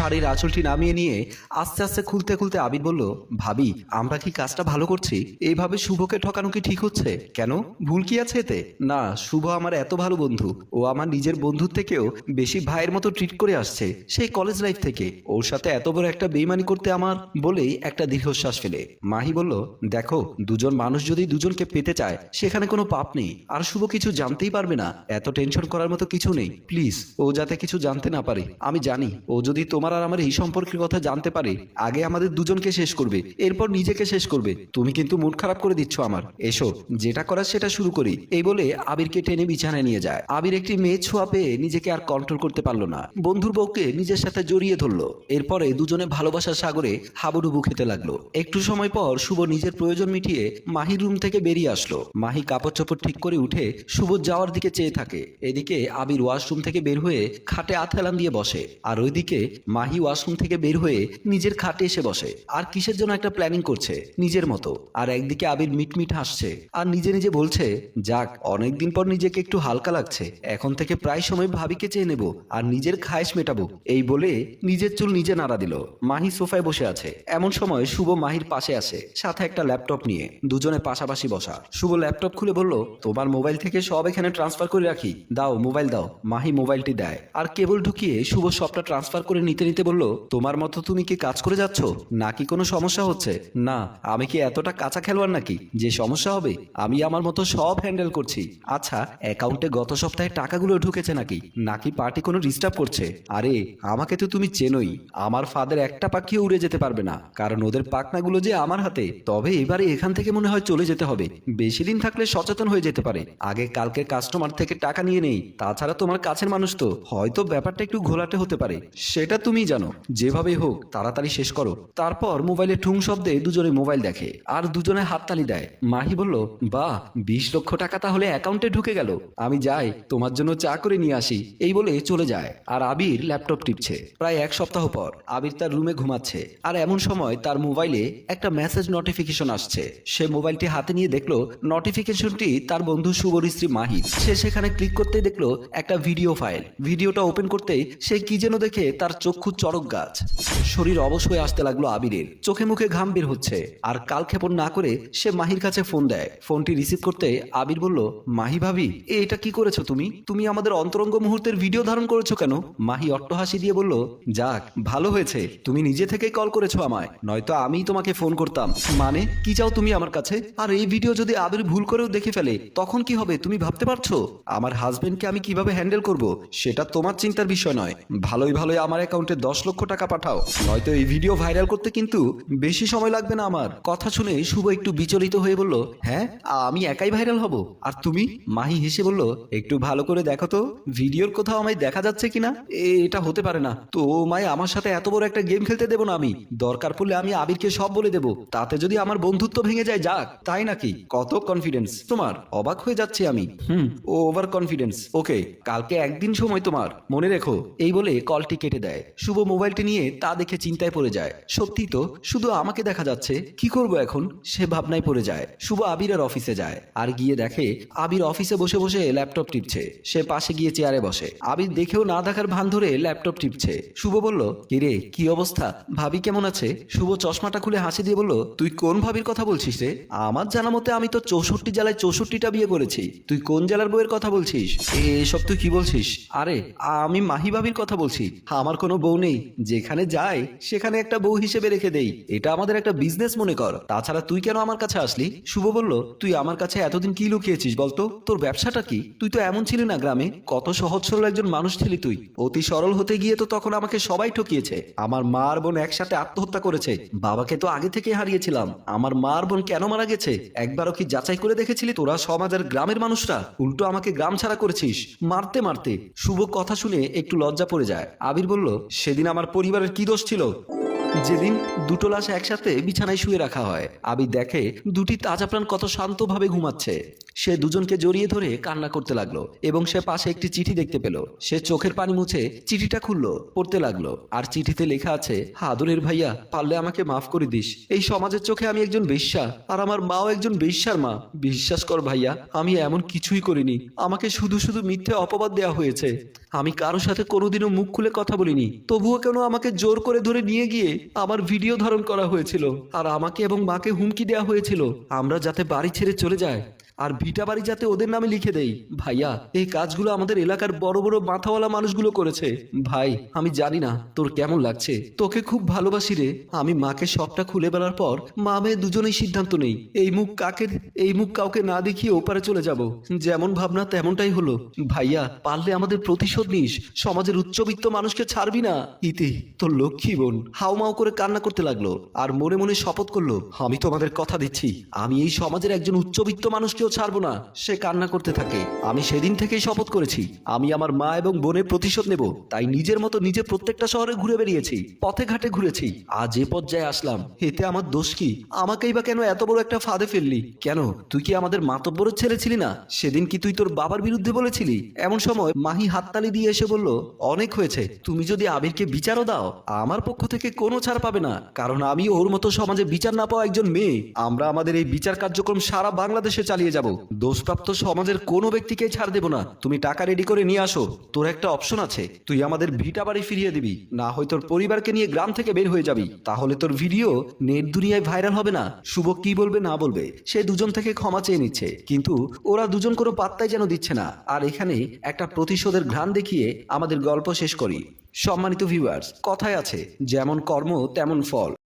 শাড়ির আঁচলটি নামিয়ে নিয়ে আস্তে আস্তে খুলতে খুলতে আবির বলল, ভাবি আমরা কি কাজটা ভালো করছি? এইভাবে শুভকে ঠকানো কি ঠিক হচ্ছে? কেন, ভুল কি আছে এতে? না, শুভ আমার এত ভালো বন্ধু, ও আমার নিজের বন্ধুর থেকেও বেশি ভাইয়ের মতো ট্রিট করে আসছে সেই কলেজ লাইফ থেকে। ওর সাথে এত বড় একটা বেইমানি করতে আমার বলেই একটা দীর্ঘশ্বাস ফেলে মাহি বলল, দেখো, দুজন মানুষ যদি দুজনকে পেতে চায় সেখানে কোনো পাপ নেই, আর শুভ কিছু জানতেই পারবে না, এত টেনশন করার মতো কিছু নেই। প্লিজ, ও যাতে কিছু জানতে না পারে। আমি জানি ও যদি তোমার আর আমার এই সম্পর্কের কথা জানতে পারে আগে আমাদের দুজনকে শেষ করবে, এরপর নিজেকে শেষ করবে। তুমি কিন্তু মুড খারাপ করে দিচ্ছ আমার। এসো, যেটা করার সেটা শুরু করি। এই বলে আবিরকে টেনে বিছানায় নিয়ে যায়। আবির একটি মেয়ে ছোঁয়া পেয়ে নিজেকে আর কন্ট্রোল করতে পারলো না, বন্ধুর বউকে নিজের সাথে জড়িয়ে ধরলো। এরপরে দুজনে ভালোবাসার সাগরে হাবুডুবু খেতে লাগলো। একটু সময় পর শুভ নিজের প্রয়োজন মিটিয়ে মাহির রুম থেকে বেরিয়ে আসলো। মাহি কাপড় চোপড় ঠিক করে উঠে শুভ যাওয়ার দিকে চেয়ে থাকে। এদিকে আবির ওয়াশরুম থেকে বের হয়ে খাটে আতহেলান দিয়ে বসে, আর ওইদিকে মাহি ওয়াশরুম থেকে বের হয়ে নিজের খাটে এসে বসে আর কিসের জন্য একটা প্ল্যানিং করছে নিজের মতো। আর একদিকে আবির মিটমিট হাসছে আর নিজে নিজে বলছে, যাক, অনেকদিন পর নিজেকে একটু হালকা লাগছে, এখন থেকে প্রায় সময় ভাবিকে চেয়ে নেব আর নিজের খায়েশ মেটাবো। এই বলে নিজের চুল নিজে নাড়া দিল। মাহি সোফায় বসে আছে। এমন সময় শুভ মাহির পাশে আসে, সাথে একটা ল্যাপটপ নিয়ে। দুজনে পাশাপাশি বসা। শুভ ল্যাপটপ খুলে বলল, তোমার মোবাইল থেকে সব এখানে ট্রান্সফার করে রাখি, দাও মোবাইল দাও। মাহি মোবাইলটি দেয় আর কেবল ঢুকিয়ে শুভ সবটা ট্রান্সফার করে নিতে নিতে বলল, তোমার মতো তুমি কি কাজ করে যাচ্ছ নাকি কোনো সমস্যা হচ্ছে? না, আমি কি এতটা কাঁচা খেলোয়াড় নাকি যে সমস্যা হবে? আমি আমার মতো সব হ্যান্ডেল করছি। আচ্ছা, অ্যাকাউন্টে গত সপ্তাহে টাকাগুলো ঢুকেছে নাকি নাকি পার্টি কোনো ডিস্টার্ব করছে? আরে, আমাকে তো তুমি চেনোই, আমার ফাদের একটা পাখিও উড়ে যেতে পারবে না, কারণ ওদের পাখনাগুলো যে আমার হাতে। তবে এবারে এখান থেকে মনে হয় চলে যেতে হবে, বেশি দিন থাকলে সচেতন হয়ে যেতে পারে। আগে কালকে কাস্টমার থেকে টাকা নিয়ে নেই, তাছাড়া তোমার কাছের মানুষ তো, হয়তো ব্যাপারটা একটু ঘোলাটে হতে পারে, সেটা তুমি জানো। যেভাবেই হোক তাড়াতাড়ি শেষ করো। তারপর মোবাইলে ঠুং শব্দে দুজনে মোবাইল দেখে আর দুজনে হাততালি দেয়। মাহি বলল, বাহ, 20 লক্ষ টাকা তাহলে অ্যাকাউন্টে ঢুকে গেল। আমি যাই, তোমার জন্য চা করে নিয়ে আসি। এই বলে চলে যায়। আর আবির ল্যাপটপ টিপছে। প্রায় এক সপ্তাহ পর আবির তার রুমে ঘুমাচ্ছে, আর এমন সময় তার মোবাইলে একটা মেসেজ নোটিফিকেশন আসছে। সে মোবাইলটি হাতে নিয়ে দেখলো নোটিফিকেশনটি তার বন্ধু শুভর স্ত্রী মাহি। সে সেখানে ক্লিক করতেই দেখলো একটা ভিডিও ফাইল। ভিডিওটা ওপেন করতেই সে কি যেন দেখে তার চক্ষু চড়ক গাছ। শরীর অবশ হয়ে আসতে লাগলো আবিরের, চোখে মুখে ঘাম বের হচ্ছে। আর কালক্ষেপণ না করে সে মাহির কাছে ফোন দেয়। ফোনটি রিসিভ করতে আবির বলল, মাহি ভাবি, এটা কি করেছো তুমি? তুমি আমাদের অন্তরঙ্গ মুহূর্তের ভিডিও ধারণ করেছো কেন? মাহি অট্টহাসি দিয়ে বলল, যাক, ভালো হয়েছে তুমি নিজে থেকেই কল করেছো আমায়, নয়তো আমিই তোমাকে ফোন করতাম। মানে কি চাও তুমি আমার কাছে? আর এই ভিডিও যদি আবির ভুল করেও দেখে ফেলে তখন কি হবে তুমি ভাবতে পারছো? আমার হাজবেন্ডকে আমি কিভাবে হ্যান্ডেল করব সেটা তোমার চিন্তার বিষয় নয়। ভালোই ভালোই আমার অ্যাকাউন্টে 10 লক্ষ টাকা পাঠাও, নয়তো এই ভিডিও ভাইরাল করতে কিন্তু বেশি সময় লাগবে না আমার। কথা শুনে শুভ একটু বিচলিত হয়ে বলল, হ্যাঁ, আমি একাই ভাইরাল হব আর তুমি? মাহি হেসে বলল, একটু ভালো করে দেখো তো ভিডিওর কোথাও আমায় দেখা যাচ্ছে কিনা। এটা হতে পারে না তো, মাই আমার সাথে এত বড় একটা গেম খেলতে দেবো না আমি। দরকার পড়লে আমি আবিরকে সব বলে দেবো, তাতে যদি আমার বন্ধুত্ব ভেঙে যায় যাক। তাই নাকি? কত কনফিডেন্স তোমার, অবাক হয়ে যাচ্ছি আমি। Over confidence. ওকে, কালকে একদিন সময় তোমার, মনে রেখো। এই বলে কলটি কেটে দেয়। শুভ মোবাইলটি নিয়ে তা দেখে চিন্তায় পড়ে যায়। সত্যি তো, শুধু আমাকে দেখা যাচ্ছে, কি করব এখন সে ভাবনায় পড়ে যায়। শুভ আবিরের অফিসে যায় আর গিয়ে দেখে আবির অফিসে বসে বসে ল্যাপটপ টিপছে। সে পাশে গিয়ে চেয়ারে বসে। আবির দেখেও না দেখার ভান ধরে ল্যাপটপ টিপছে। শুভ বলল, কিরে, কি অবস্থা? ভাবি কেমন আছে? শুভ চশমাটা খুলে হাসি দিয়ে বলল, তুই কোন ভাবির কথা বলছিস রে? আমার জানা মতে আমি তো 64 জেলায় 64টা বিয়ে করেছি। তুই কোন জেলার বউয়ের কথা বলছিস? এসব তুই কি বলছিস? আরে, আমি মাহি ভাবির কথা বলছি। আমার কোনো বউ নেই, যেখানে যাই সেখানে একটা বউ হিসেবে রেখে দেই। এটা আমাদের একটা বিজনেস মনে কর। তাছাড়া তুই কেন আমার কাছে আসলি? শুভ বলল, তুই আমার কাছে এতদিন কি লুকিয়েছিস বলতো? তোর ব্যবসাটা কি? তুই তো এমন ছিলি না গ্রামে, কত সহজ সরল একজন মানুষ ছিলি তুই। অতি সরল হতে গিয়ে তো তখন আমাকে সবাই ঠকিয়েছে। আমার মা আর বোন একসাথে আত্মহত্যা করেছে, বাবাকে তো আগে থেকে হারিয়েছিলাম। আমার মা আর বোন কেন মারা গেছে একবারও কি যাচাই করে দেখেছিলি তোরা সমাজ আর গ্রামের মানুষরা? উল্টো আমাকে গ্রাম ছাড়া করেছিস মারতে মারতে। শুভ কথা শুনে একটু লজ্জা পড়ে যায়। আবির বলল, সেদিন আমার পরিবারের কি দোষ ছিল? যেদিন দুটো লাশ একসাথে বিছানায় শুয়ে রাখা হয়, আবির দেখে দুটি তাজা প্রাণ কত শান্তভাবে ঘুমাচ্ছে। সে দুজনকে জড়িয়ে ধরে কান্না করতে লাগলো এবং সে পাশে একটি চিঠি দেখতে পেল। সে চোখের পানি মুছে চিঠিটা খুললো, পড়তে লাগলো। আর চিঠিতে লেখা আছে, আদরের ভাইয়া, পারলে আমাকে মাফ করে দিস। এই সমাজের চোখে আমি একজন বেশ্যা, আর আমার মাও একজন বেশ্যার মা। বিশ্বাস কর ভাইয়া, আমি এমন কিছুই করিনি। আমাকে শুধু শুধু মিথ্যে অপবাদ দেওয়া হয়েছে। আমি কারোর সাথে কোনোদিনও মুখ খুলে কথা বলিনি, তবুও কেন আমাকে জোর করে ধরে নিয়ে গিয়ে আমার ভিডিও ধারণ করা হয়েছিল, আর আমাকে এবং মাকে হুমকি দেওয়া হয়েছিল আমরা যাতে বাড়ি ছেড়ে চলে যাই, আর ভিটা বাড়ি যাতে ওদের নামে লিখে দেই। ভাইয়া, এই কাজগুলো আমাদের এলাকার বড় বড় মাথাওয়ালা মানুষগুলো করেছে। ভাই, আমি জানি না তোর কেমন লাগছে, তোকে খুব ভালোবাসি রে। আমি মাকে সবটা খুলে বলার পর মা মেয়ে দুজনেই সিদ্ধান্ত নেই এই মুখ কাউকে না দেখিয়ে ওপারে চলে যাব। যেমন ভাবনা তেমনটাই হলো। ভাইয়া, পারলে আমাদের প্রতিশোধ নিস, সমাজের উচ্চবিত্ত মানুষকে ছাড়বি না। ইতি, তোর লক্ষ্মী বোন। হাউমাউ করে কান্না করতে লাগলো আর মনে মনে শপথ করলো, আমি তোমাদের কথা দিচ্ছি, আমি এই সমাজের একজন উচ্চবিত্ত মানুষকেও ছাড়বো না। সে কান্না করতে থাকে। আমি সেদিন থেকেই শপথ করেছি, আমি আমার মা এবং বোনের প্রতিশোধ নেব। তাই নিজের মতো নিজে প্রত্যেকটা শহরে ঘুরে বেরিয়েছি, পথে ঘাটে ঘুরেছি। আজ এ পর্যায়ে আসলাম, এতে আমার দোষ কি? আমাকেই বা কেন এত বড় একটা ফাঁদে ফেললি? কেন, তুই কি আমাদের মাতব্বরের ছেলে ছিলি না? সেদিন কি তুই তোর বাবার বিরুদ্ধে বলেছিলি? এমন সময় মাহি হাততালি দিয়ে এসে বলল, অনেক হয়েছে, তুমি যদি আবিরকে বিচারও দাও, আমার পক্ষ থেকে কোনো ছাড় পাবে না, কারণ আমি ওর মতো সমাজে বিচার না পাওয়া একজন মেয়ে। আমরা আমাদের এই বিচার কার্যক্রম সারা বাংলাদেশে চালিয়ে যাব। দোষপ্রাপ্ত সমাজের কোনো ব্যক্তিকে ছাড় দেব না। তুমি টাকা রেডি করে নিয়ে আসো। তোর একটা অপশন আছে, তুই আমাদের ভিটা বাড়ি ফিরিয়ে দিবি, না হয় তোর পরিবারকে নিয়ে গ্রাম থেকে বের হয়ে যাবি। তাহলে তোর ভিডিও নেট দুনিয়ায় ভাইরাল হবে না। শুভ কি বলবে না বলবে, সে দুজন থেকে ক্ষমা চেয়ে নিচ্ছে, কিন্তু ওরা দুজন কোনো পাত্তাই যেন দিচ্ছে না। আর এখানে একটা প্রতিশোধের ঘ্রাণ দেখিয়ে আমাদের গল্প শেষ করি। সম্মানিত ভিউয়ার্স, কথায় আছে, যেমন কর্ম তেমন ফল।